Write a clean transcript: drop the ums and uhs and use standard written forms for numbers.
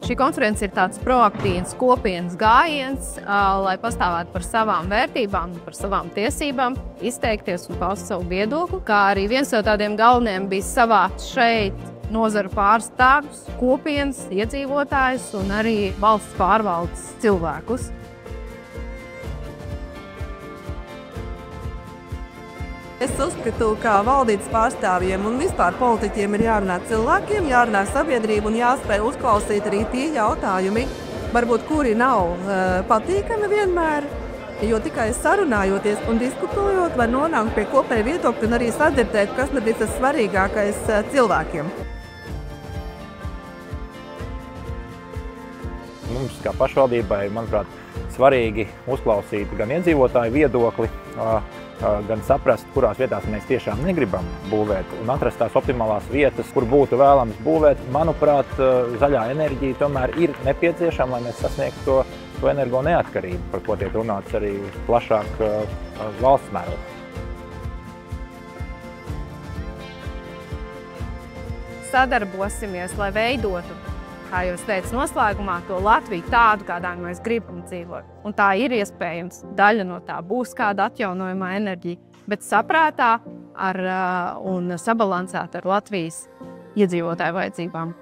Šī konference ir tāds proaktīvs kopienas gājiens, lai pastāvētu par savām vērtībām, par savām tiesībām, izteikties un paust savu viedokli, kā arī viens no tādiem galvenajiem bija savākt šeit nozaru pārstāvjus, kopienas iedzīvotājus un arī valsts pārvaldes cilvēkus. Es uzskatu, ka valdības pārstāvjiem un vispār politiķiem ir jārunā cilvēkiem, jārunā sabiedrību un jāspēj uzklausīt arī tie jautājumi, varbūt kuri nav patīkami vienmēr, jo tikai sarunājoties un diskutējot var nonākt pie kopēja viedokļa un arī sadzirdēt, kas tad ir tas svarīgākais cilvēkiem. Mums kā pašvaldībai, manuprāt, svarīgi uzklausīt gan iedzīvotāju viedokli, gan saprast, kurās vietās mēs tiešām negribam būvēt un atrast tās optimālās vietas, kur būtu vēlams būvēt. Manuprāt, zaļā enerģija tomēr ir nepieciešama, lai mēs sasniegtu to energo neatkarību, par ko tiek runāts arī plašāk valsts mērogā. Sadarbosimies, lai veidotu, kā jūs teicat noslēgumā, to Latviju tādu, kādā mēs gribam dzīvot. Un tā ir iespējams. Daļa no tā būs kāda atjaunojamā enerģija, bet saprātā un sabalansēta ar Latvijas iedzīvotāju vajadzībām.